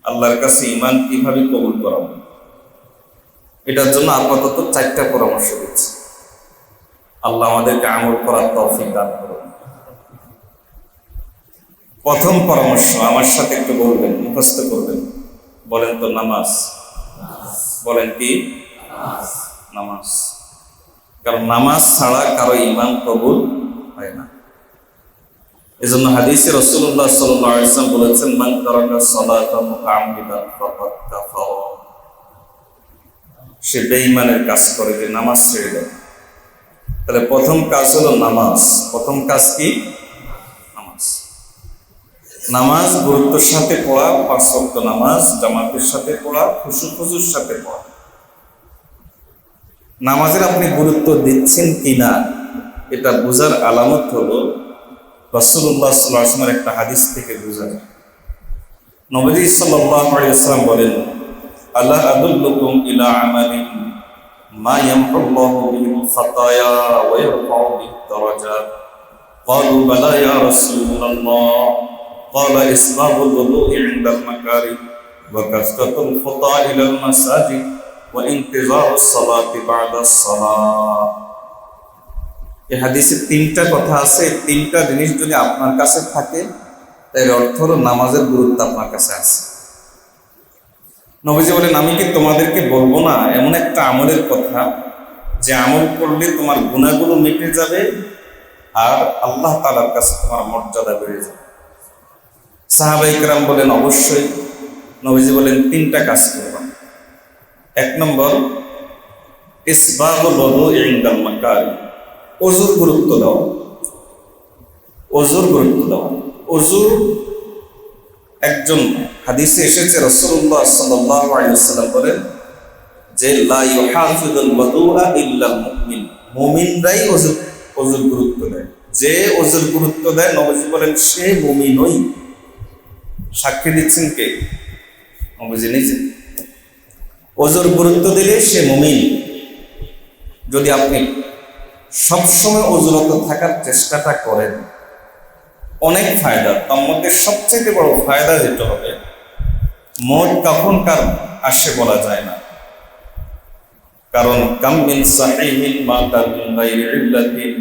আল্লাহর কাছে ঈমান কিভাবে কবুল করাবো, এটার জন্য আপাতত 4টা পরামর্শ দিচ্ছি। আল্লাহ আমাদেরকে আমল করার তৌফিক দান করুন। প্রথম পরামর্শ আমার সাথে একটু বলবেন, মুখস্থ করবেন। বলেন তো নামাজ। বলেন কি? নামাজ। কারণ নামাজ ছাড়া কারো ঈমান কবুল হয় না। এজন্য হাদিসে রাসূলুল্লাহ সাল্লাল্লাহু আলাইহি ওয়াসাল্লাম বলেছেন, মান তারাকা সালাতা মুতাআম্মিদান ফাকাদ কাফারা। সে বেঈমানের কাজ করে, যে নামাজ ছেড়ে দেয়। তাহলে প্রথম কাজ হলো নামাজ। প্রথম কাজ কি? নামাজ। নামাজ গুরুত্বের সাথে পড়া, 5 ওয়াক্ত নামাজ জামাতের সাথে পড়া, খুশুর সাথে পড়া। নামাজের আপনি গুরুত্ব দিচ্ছেন কিনা এটা বোঝার আলামত হলো রাসূলুল্লাহ সাল্লাল্লাহু আলাইহি ওয়াসাল্লামের একটা হাদিস থেকে বোঝা যায়। নবী সাল্লাল্লাহু আলাইহি ওয়াসাল্লাম বলেন, আলা আদুল্লুকুম ইলা আমালিন মা ইয়ামহুল্লাহু বিহিল খাতায়া ওয়া ইয়ারফাউ বিহিদ দারাজাত। ক্বালু বালা ইয়া রাসূলুল্লাহ। ক্বালা ইসবাগুল wudu'i 'ইনদাল মাকারিহ ওয়া কাসরাতুল খুতা ইলাল মাসাজিদ ওয়া ইনতিজারুস সালাতি বা'দাস সালাহ। এই হাদিসে 3টা কথা আছে। 3টা জিনিস যদি আপনার কাছে থাকে এর অর্থ হলো নামাজের গুরুত্ব আপনার কাছে আছে। নবীজি বলেন, আমি কি তোমাদেরকে বলবো না এমন একটা আমলের কথা যে আমল করলে তোমার গুনাহগুলো মিটে যাবে আর আল্লাহ তাআলার কাছে তোমার মর্যাদা বেড়ে যাবে। সাহাবায়ে কেরাম বলেন, অবশ্যই। নবীজি বলেন, 3টা কাজ করবা। 1 নম্বর, ইসবাগুল wudu'i 'ইনদাল মাকারিহ। ওযুর গুরুত্ব দাও। ওযুর গুরুত্ব দাও। ওযু একজন হাদিসে এসেছে, রাসূলুল্লাহ সাল্লাল্লাহু আলাইহি ওয়াসাল্লাম বলেন যে লা ইউহাফিযুল wudu'a ইল্লাল মুমিন। মুমিনরাই ওযুর গুরুত্ব দেয়। যে ওযুর গুরুত্ব দেয়, নবীজি বলেন, সে মুমিনই। সাক্ষী দিচ্ছেন কে? নবীজি নিজে। ওযুর গুরুত্ব দিলে সে মুমিন। যদি আপনি সবসময় ওযুরত থাকার চেষ্টাটা করেন, অনেক ফায়দা। তার মধ্যে সবচেয়ে বড় ফায়দা যেটা হবে, মত কখন কার আসে বলা যায় না। কারণ কাম মিন সাহিহিন মাতা মিন গায়রি ইল্লাতিন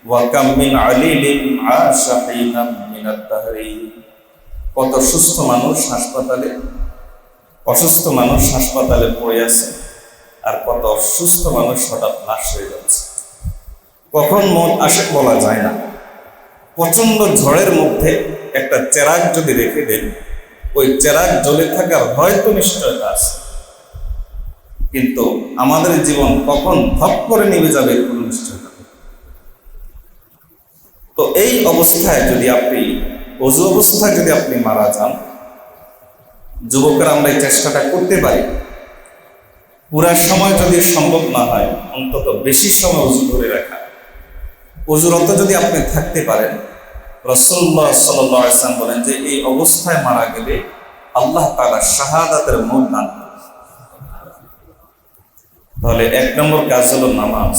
ওয়া কাম মিন আলিলিন আশা হিনাম মিনাত দাহরি। কত সুস্থ মানুষ হাসপাতালে, অসুস্থ মানুষ হাসপাতালে পড়ে আছে, আর কত অসুস্থ মানুষ হঠাৎ লাশ হয়ে যাচ্ছে। কখন মত আসে বলা যায় না। প্রচন্ড ঝড়ের মধ্যে একটা চেরাগ যদি রেখে দেন, ওই চেরাগ জ্বলে থাকার হয়তো নিশ্চয়তা আছে, কিন্তু আমাদের জীবন কখন ধপ করে নিভে যাবে কোনো নিশ্চয়তা নেই। তো এই অবস্থায় যদি আপনি ওযু অবস্থায় যদি আপনি মারা যান, যুবকরা আমরা এই চেষ্টাটা করতে পারি। পুরা সময় যদি সম্ভব না হয়, অন্তত বেশি সময় ওযু করে রাখা। ওযুরত যদি আপনি থাকতে পারেন, রাসূলুল্লাহ সাল্লাল্লাহু আলাইহি ওয়াসাল্লাম বলেন যে এই অবস্থায় মারা গেলে আল্লাহ তাআলা শাহাদাতের মত দান করেন। তাহলে 1 নম্বর কাজ হলো নামাজ।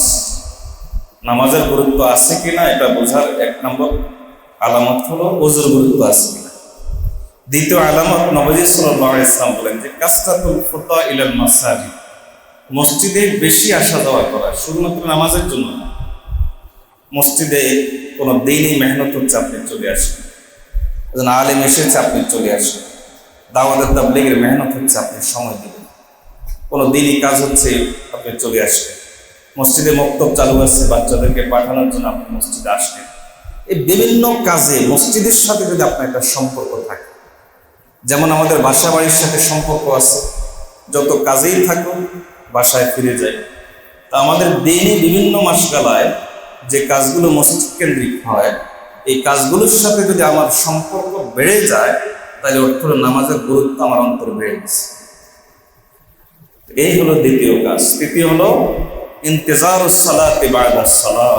নামাজের গুরুত্ব আছে কিনা এটা বোঝার 1 নম্বর আলামত হলো ওযুর গুরুত্ব আছে কিনা। দ্বিতীয় আলামত, নবী সাল্লাল্লাহু আলাইহি ওয়াসাল্লাম বলেন যে কাসরাতুল খুতা ইলাল মাসাজিদ। মসজিদে বেশি আসা যাওয়া করা, শুধুমাত্র নামাজের জন্য না। মসজিদে কোনো দিনই মেহনত হচ্ছে, আপনি চলে আসেন। একজন আলেম এসেছে, আপনি চলে আসেন। দাওয়াতের তাবলীগের মেহনত হচ্ছে, আপনি সময় দিবেন। কোনো দিনই কাজ হচ্ছে, আপনি চলে আসেন। মসজিদে মক্তব চালু আছে, বাচ্চাদেরকে পাঠানোর জন্য আপনি মসজিদে আসেন। এই বিভিন্ন কাজে মসজিদের সাথে যদি আপনার একটা সম্পর্ক থাকে, যেমন আমাদের বাসা বাড়ির সাথে সম্পর্ক আছে, যত কাজেই থাকুন বাসায় ফিরে যায়। তা আমাদের দিনই বিভিন্ন মাসগালায় যে কাজগুলো মসজিদ কেন্দ্রিক হয়, এই কাজগুলোর সাথে যদি আমার সম্পর্ক বেড়ে যায়, তাহলে অর্থ হলো নামাজের গুরুত্ব আমার অন্তরে বেড়ে গেছে। এই হলো দ্বিতীয় কাজ। তৃতীয় হলো ইন্তেজারুস সালাতি বা'দাস সালাহ।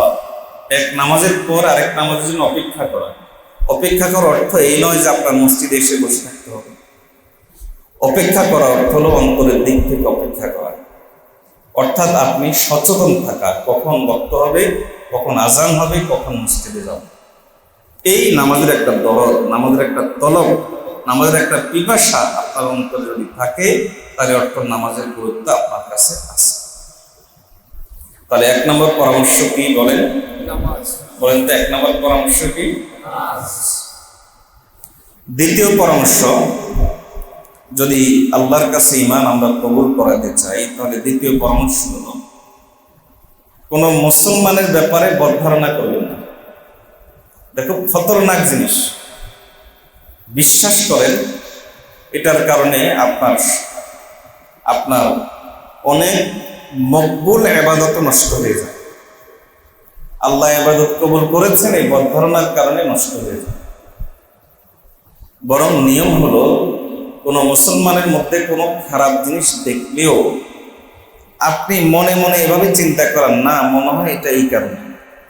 এক নামাজের পর আরেক নামাজের জন্য অপেক্ষা করা। অপেক্ষা করার অর্থ এই নয় যে আপনার মসজিদে এসে বসে থাকতে হবে। অপেক্ষা করার অর্থ হলো অন্তরের দিক থেকে অপেক্ষা করা, অর্থাৎ আপনি সচেতন থাকা, কখন ওয়াক্ত হবে, কখন আজান হবে, কখন মসজিদে যাব। এই নামাজের একটা দরদ, নামাজের একটা তলব নামাজের একটা পিপাসা আপনার অন্তরে যদি থাকে, তাহলে অর্থ নামাজের গুরুত্ব আপনার কাছে আছে। তাহলে 1 নম্বর পরামর্শ কি বলেন? বলেন তো 1 নম্বর পরামর্শ কি? দ্বিতীয় পরামর্শ, যদি আল্লাহর কাছে ঈমান আমরা কবুল করাতে চাই, তাহলে দ্বিতীয় পরামর্শ হলো কোন মুসলমানের ব্যাপারে বদধারণা করবেন না। দেখো, খতরনাক জিনিস। বিশ্বাস করেন, এটার কারণে আপনার অনেক মকবুল ইবাদত নষ্ট হয়ে যায়। আল্লাহ ইবাদত কবুল করেছেন এই বদধারণার কারণে নষ্ট হয়ে যায়। বরং নিয়ম হলো, কোনো মুসলমানের মধ্যে কোনো খারাপ জিনিস দেখলেও আপনি মনে মনে এভাবে চিন্তা করেন, না মনে হয় এটা এই কারণে,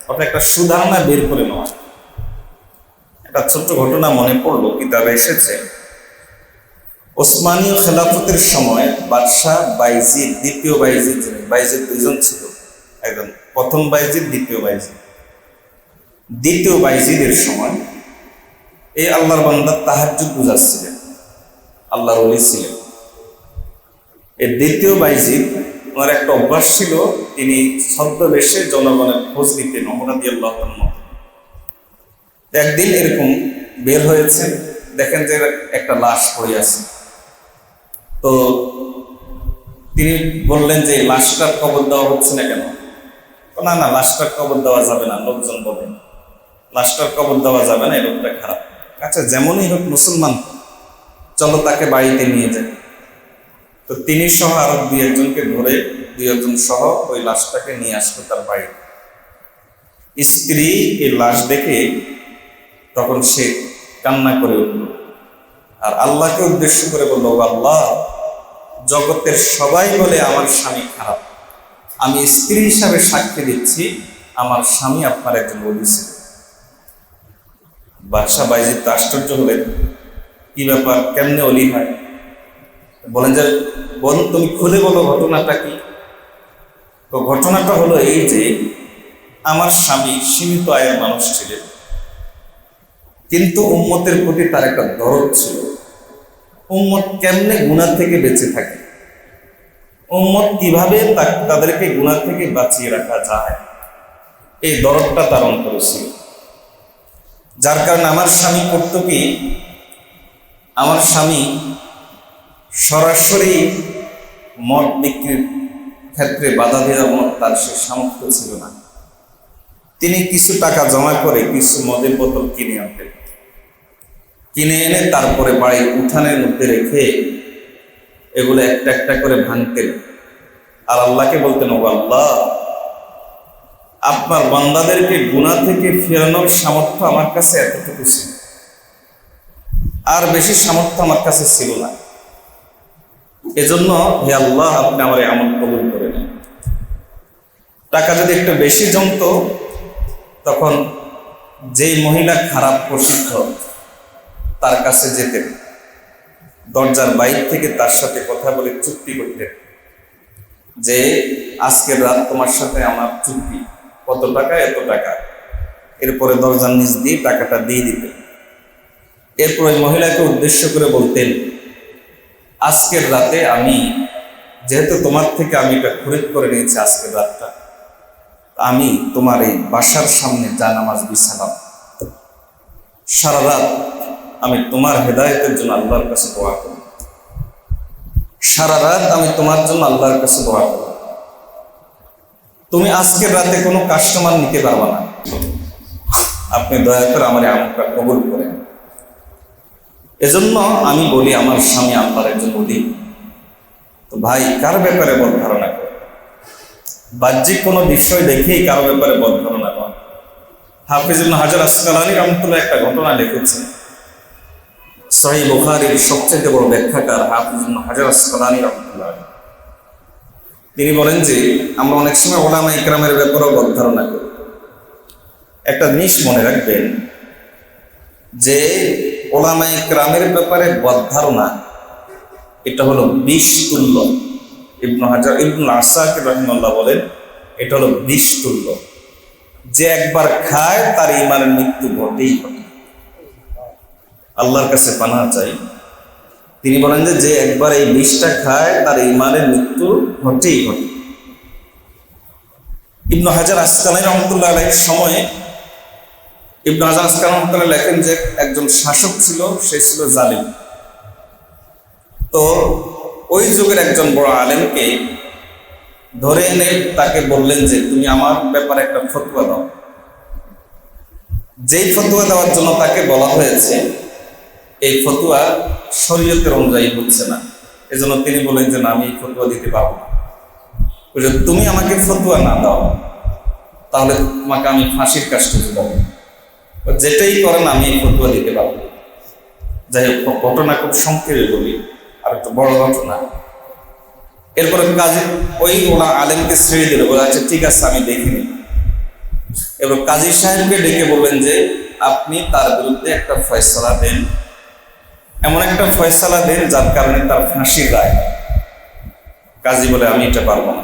অর্থাৎ একটা সুধারণা বের করে নেওয়া। একটা ছোট্ট ঘটনা মনে পড়লো, কিতাবে এসেছে, ওসমানীয় খেলাফতের সময় বাদশাহ বাইজিদ, দ্বিতীয় বাইজিদ, বাইজিদ দুইজন ছিল, একজন প্রথম বাইজিদ, দ্বিতীয় বাইজিদ। দ্বিতীয় বাইজিদের সময় এই আল্লাহর বান্দা তাহাজ্জুদ গুজারছিলেন, আল্লাহর ওলি ছিলেন। এই দ্বিতীয় বাইজিদ, ওনার একটা অভ্যাস ছিল, তিনি ছদ্মবেশে জনগণের খোঁজ নিতেন, ওমর রাদিয়াল্লাহু আনহু। একদিন এরকম বের হয়েছেন, দেখেন যে একটা লাশ পড়ে আছে। তো তিনি বললেন যে লাশটার কবর দেওয়া হচ্ছে না কেন? না না, লাশটার কবর দেওয়া যাবে না। লোকজন বলেন লাশটার কবর দেওয়া যাবে না, এই লোকটা খারাপ। আচ্ছা, যেমনই হোক মুসলমান, চলো তাকে বাড়িতে নিয়ে যায়। তো তিনি সহ আরো 2-1জনকে ধরে, 2-1জন সহ ওই লাশটাকে নিয়ে আসলো তার বাড়ি। স্ত্রী এই লাশ দেখে তখন সে কান্না করে উঠল, আর আল্লাহকে উদ্দেশ্য করে বলল, আল্লাহ, জগতের সবাই বলে আমার স্বামী খারাপ, আমি স্ত্রী হিসাবে সাক্ষী দিচ্ছি আমার স্বামী আপনার একজন ওলি ছিল। বাদশাহ বাইজিদ আশ্চর্য হলেন, কি ব্যাপার, কেমনে ওলি হয়? বলেন যে, বোন তুমি খুলে বলো ঘটনাটা কি? তো ঘটনাটা হলো এই যে, আমার স্বামী সীমিত আয়ের মানুষ ছিলেন, কিন্তু উম্মতের প্রতি তার একটা দরদ ছিল। উম্মত কেমনে গুনাহ থেকে বেঁচে থাকে, উম্মত কিভাবে তাদেরকে গুনাহ থেকে বাঁচিয়ে রাখা যায়, এই দরদটা তার অন্তরে ছিল। যার কারণে আমার স্বামী করত কি, আমার স্বামী সরাসরি মদ বিক্রির ক্ষেত্রে বাধা দেওয়ার মত তার সে সামর্থ্য ছিল না। তিনি কিছু টাকা জমা করে কিছু মদের বোতল কিনে আনতেন, কিনে এনে তারপরে বাড়ির উঠানের মধ্যে রেখে এগুলো একটা একটা করে ভাঙতেন, আর আল্লাহকে বলতেন, ও আল্লাহ, আপনার বান্দাদেরকে গুনাহ থেকে ফেরানোর সামর্থ্য আমার কাছে এতটুকু ছিল, আর বেশি সামর্থ্য আমার কাছে ছিল না। এজন্য হে আল্লাহ, আপনি আমার এই আমল কবুল করে নেন। টাকা যদি একটু বেশি জমতো, তখন যেই মহিলা খারাপ প্রসিদ্ধ তার কাছে যেতেন, দরজার বাইরে থেকে তার সাথে কথা বলে চুক্তি করতেন যে আজকের রাত তোমার সাথে আমার চুক্তি, কত টাকা, এত টাকা। এরপরে দরজার নিচ দিয়ে টাকাটা দিয়ে দিতেন। এরপরে মহিলাকে উদ্দেশ্য করে বলতেন, আজকের রাতে আমি, যেহেতু তোমার থেকে আমি এটা খরিদ করে নিয়েছি, আজকের রাতটা আমি তোমার এই বাসার সামনে জানামাজ বিছালাম, সারা রাত আমি তোমার হেদায়েতের জন্য আল্লাহর কাছে দোয়া করি, সারা রাত আমি তোমার জন্য আল্লাহর কাছে দোয়া করি। তুমি আজকের রাতে কোনো কাস্টমার নিতে পারবা না, আপনি দয়া করে আমার আমলটা কবুল করেন। এজন্য আমি বলি, আমার স্বামী আল্লাহর একজন ওলি। তো ভাই, কার ব্যাপারে বদ ধারণা করে? বাহ্যিক কোনো বিষয় দেখেই কারো ব্যাপারে বদ ধারণা করে। হাফিজ ইবনে হাজার আসকালানী রাহমাতুল্লাহ একটা ঘটনা লিখেছেন। সহিহ বুখারীর সবচেয়ে বড় ব্যাখ্যাকার হাফিজ ইবনে হাজার আসকালানী রাহমাতুল্লাহ, তিনি বলেন যে আমরা অনেক সময় উলামা ইকরামের ব্যাপারেও বদ ধারণা করি। একটা জিনিস মনে রাখবেন যে উলামা ইকরামের ব্যাপারে বদ ধারণা, এটা হলো বিষ তুল্য। ইবনে হাজার, ইবনুল আসাকির রাহিমাহুল্লাহ বলেন, এটা হলো বিষ তুল্য। যে একবার খায় তার ঈমানের মৃত্যু ঘটেই ঘটে। আল্লাহর কাছে পানাহ চাই। তিনি বলেন যে যে একবার এই বিষটা খায় তার ঈমানের মৃত্যু ঘটেই ঘটে। ইবনু হাজার আসকালানী রহমতুল্লাহ আলাইহির সময়ে ইবনু হাজার আসকালানী রহমতুল্লাহ লেখেন যে একজন শাসক ছিল, সে ছিল জালিম। তো ওই যুগের একজন বড় আলেমকে ধরে এনে তাকে বললেন যে তুমি আমার ব্যাপারে একটা ফতোয়া দাও। যেই ফতোয়া দেওয়ার জন্য তাকে বলা হয়েছে এই ফতোয়া শরীয়তের অনুযায়ী হচ্ছে না, এজন্য তিনি বলেন যে না, আমি এই ফতোয়া দিতে পারবো না। তুমি আমাকে ফতোয়া না দাও তাহলে তোমাকে আমি ফাঁসির কাস্টে ঝুলাবো, যেটাই করেন আমি এই ফতোয়া দিতে পারবো না। যাই হোক, ঘটনা খুব সংক্ষেপে বলি, আর একটু বড় ঘটনা। এরপরে কাজী ওই ওরা আলেমকে ছেড়ে দিল, বলে আচ্ছা ঠিক আছে আমি দেখিনি। এবার কাজী সাহেবকে ডেকে বললেন যে আপনি তার বিরুদ্ধে একটা ফয়সালা দেন, এমন একটা ফয়সালা দেন যার কারণে তার ফাঁসির রায়। কাজী বলে আমি এটা পারবো না।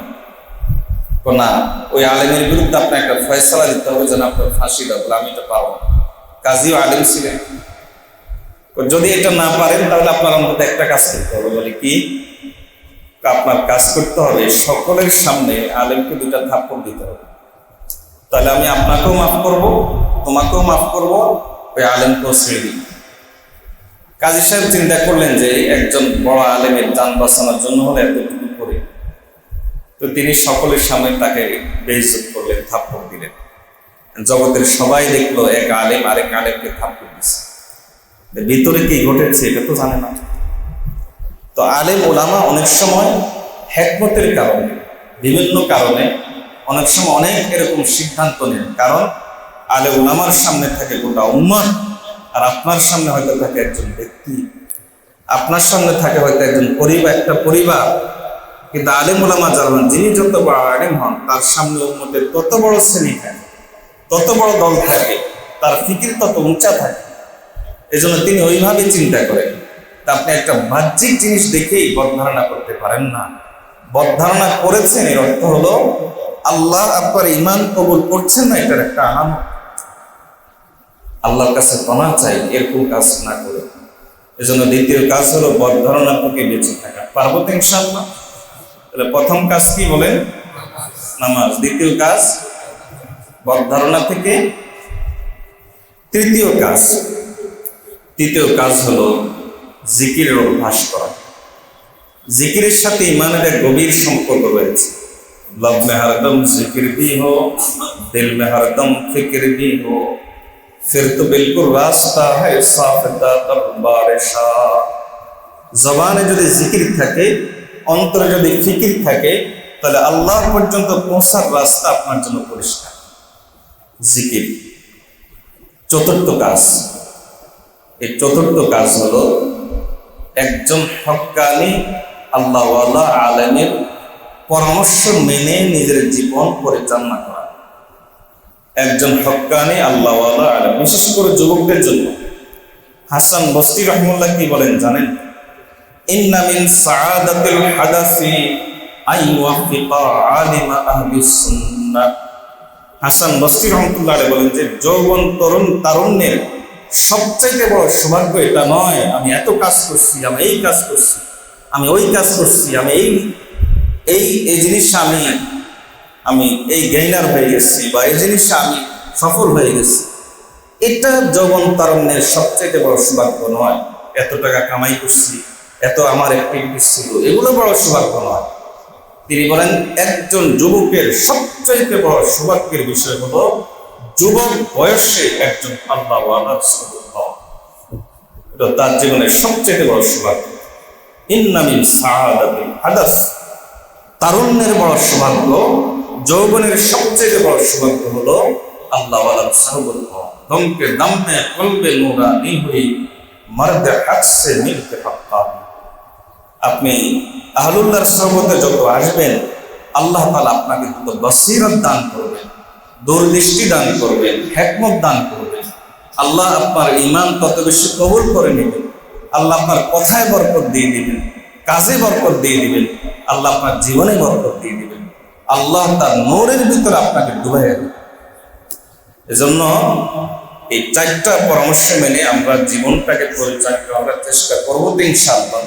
না, ওই আলেমের বিরুদ্ধে আপনার একটা ফয়সালা দিতে হবে যেন আপনার ফাঁসি দাও। বলে আমি এটা পারবো না। কাজীও আলেম ছিলেন। যদি এটা না পারেন তাহলে আপনার অন্তত একটা কাজ করতে হবে। বলে কি? আপনার কাজ করতে হবে সকলের সামনে আলেমকে দুটা থাপ্পড় দিতে হবে, তাহলে আমি আপনাকেও মাফ করব, তোমাকেও মাফ করব, ওই আলেমকেও ছেড়ে দিই। কাজী সাহেব চিন্তা করলেন যে একজন বড় আলেমের জান বাঁচানোর জন্য হলে এতটুকু করে, তো তিনি সকলের সামনে তাকে বেইজ্জত করলেন, থাপ্পড় দিলেন। জগতের সবাই দেখলো এক আলেম আরেক আলেমকে থাপ্পড় দিচ্ছে, ভিতরে কি ঘটেছে এটা তো জানে না। তো আলেম ওলামা অনেক সময় হিকমতের কারণে, বিভিন্ন কারণে অনেক সময় অনেক এরকম সিদ্ধান্ত নেন, কারণ আলেম ওলামার সামনে থাকে গোটা উম্মাহ, আর আপনার সামনে হয়তো থাকে একজন ব্যক্তি, আপনার সামনে থাকে হয়তো একজন পরিবার, একটা পরিবার। কিন্তু আলেম ওলামা যারা, যিনি যত বড় আলেম হন তার সামনে উম্মতের তত বড় শ্রেণী থাকে, তত বড় দল থাকে, তার ফিকির তত উঁচা থাকে। এজন্য তিনি ওইভাবে চিন্তা করেন। তা আপনি একটা বাহ্যিক জিনিস দেখেই বদধারণা করতে পারেন না। বদধারণা করেছেন এর অর্থ হলো আল্লাহ আপনার ঈমান কবুল করছেন না, এটার একটা আলামত। আল্লাহর কাছে পানাহ চাই এরকম কাজ না করে। এজন্য দ্বিতীয় কাজ হলো বদধারণা থেকে বেঁচে থাকা। পারবো তো ইনশাআল্লাহ? তাহলে প্রথম কাজ কি বলেন? নামাজ। দ্বিতীয় কাজ বদধারণা থেকে। তৃতীয় কাজ হলো জিকিরের অভ্যাস করা। জিকিরের সাথে ঈমানের এক গভীর সম্পর্ক রয়েছে। लब में हरदम जिक्र भी हो, दिल में हरदम फिक्र भी हो, फिर तो बिल्कुल रास्ता है साफता बारिशा। জবানে যদি জিকির থাকে, অন্তরে যদি ফিকির থাকে, তাহলে আল্লাহ পর্যন্ত পৌঁছার রাস্তা আপনার জন্য পরিষ্কার। জিকির। চতুর্থ কাজ, এই চতুর্থ কাজ হলো একজন হক্কানি আল্লাহওয়ালা আলেমের পরামর্শ মেনে নিজের জীবন পরিচালনা করা। একজন হক্কানি আল্লাহওয়ালা আলেম, বিশেষ করে যুবকদের জন্য। হাসান বসরি রাহিমাহুল্লাহ কি বলেন জানেন? ইন্না মিন সাআদাতিল হাদাসি আন ইউওয়াফিকা আলিমা আহলিস সুন্নাহ। হাসান বসরি রাহমাতুল্লাহ আলাইহি বলেন যে যৌবন তারুণ্যের সবচাইতে বড় সৌভাগ্য এটা নয় আমি এত কাজ করছি, আমি এই কাজ করছি, আমি ওই কাজ করছি, আমি এই জিনিসটা আমি এই গেইনার হয়ে গেছি, বা এই জিনিসটা আমি সফল হয়ে গেছি। এটা যৌবন তারুণ্যের সবচাইতে বড় সৌভাগ্য নয়। এত টাকা কামাই করছি, এত আমার অ্যাক্টিভিটিস ছিল, এগুলো বড় সৌভাগ্য নয়। তিনি বলেন একজন যুবকের সবচাইতে বড় সৌভাগ্যের বিষয় হলো যুবক বয়সে একজন আল্লাহওয়ালা রাসূল হওয়া। এটা তার জীবনের সবচাইতে বড় সৌভাগ্য। ইন্না মিন সাআদাতিল হাদাস, তারুণ্যের বড় সৌভাগ্য, যৌবনের সবচেয়ে বড় সৌভাগ্য হলো আল্লাহওয়ালা সাহবত হওয়া। দমকে দমে কলবে নূরানি হুই মর্দ হক সে মিলতে হাক্কা। আপনি আহলুল্লাহর সহবতে যত আসবেন, আল্লাহ তাআলা আপনাকে তত বসিরত দান করবেন, দূরদৃষ্টি দান করবেন, হিকমত দান করবেন। আল্লাহ আপনার ঈমান তত বেশি কবুল করে নেবেন। আল্লাহ আপনার কথায় বরকত দিয়ে দিবেন, কাজে বরকত দিয়ে দিবেন, আল্লাহ আপনার জীবনে বরকত দিয়ে দিবেন। আল্লাহ তার নূরের ভিতরে আপনাকে ডুবাইয়া দেবেন। এজন্য এই চারটা পরামর্শ মেনে আমরা জীবনটাকে পরিচালনা করার চেষ্টা করবো তো ইনশাআল্লাহ।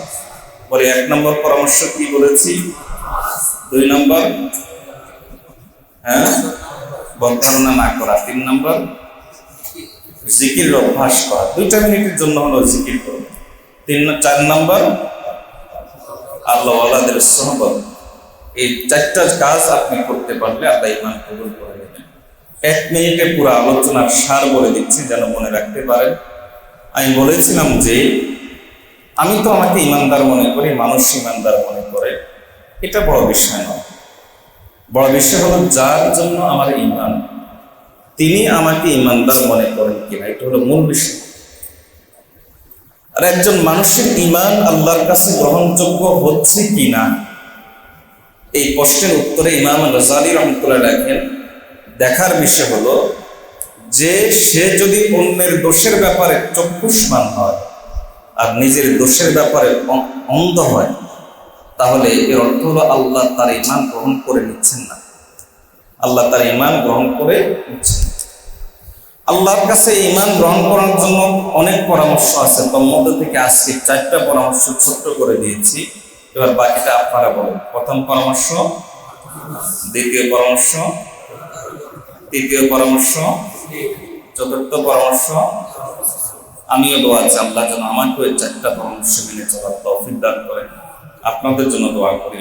পরে 1 নম্বর পরামর্শ কি বলেছি, 2 নম্বর বদধারণা না করা, 3 নম্বর জিকির অভ্যাস করা, 2 মিনিটের জন্য হলো জিকির করবো, 4 নম্বর আল্লাহ ওয়ালাদের সোহবত। এই 4টা কাজ আপনি করতে পারলে আল্লাহ ঈমান কবুল করে নেবেন। 1 মিনিটে পুরো আলোচনার সার বলে দিচ্ছি যেন মনে রাখতে পারেন। আমি বলেছিলাম যে আমি তো আমাকে ইমানদার মনে করি, মানুষ ইমানদার মনে করে, এটা বড় বিষয় নয়। বড় বিষয় হলো যার জন্য আমার ঈমান, তিনি আমাকে ইমানদার মনে করেন কিনা, এটা হলো মূল বিষয়। আর একজন মানুষের ঈমান আল্লাহর কাছে গ্রহণযোগ্য হচ্ছে কিনা, এই প্রশ্নের উত্তরে ইমাম গাজ্জালী রাহমাতুল্লাহ লেখেন, দেখার বিষয় হলো যে সে যদি অন্যের দোষের ব্যাপারে চক্ষুষ্মান হয় আর নিজের দোষের ব্যাপারে অন্ধ হয়, তাহলে এর অর্থ হলো আল্লাহ তার ঈমান গ্রহণ করে নিচ্ছেন না, আল্লাহ তার ঈমান গ্রহণ করে নিচ্ছেন। আল্লাহর কাছে ঈমান গ্রহণ করার জন্য অনেক পরামর্শ আছে, তার মধ্যে থেকে আজকে 4টা পরামর্শ ছোট্ট করে দিয়েছি। এবার বাকিটা আপনারা বলেন। প্রথম পরামর্শ, দ্বিতীয় পরামর্শ, তৃতীয় পরামর্শ, চতুর্থ পরামর্শ। আমিও দোয়া চাই আল্লাহ যেন আমাকেও এই 4টা পরামর্শ মেনে চলার তৌফিক দান করেন। আপনাদের জন্য দোয়া করি।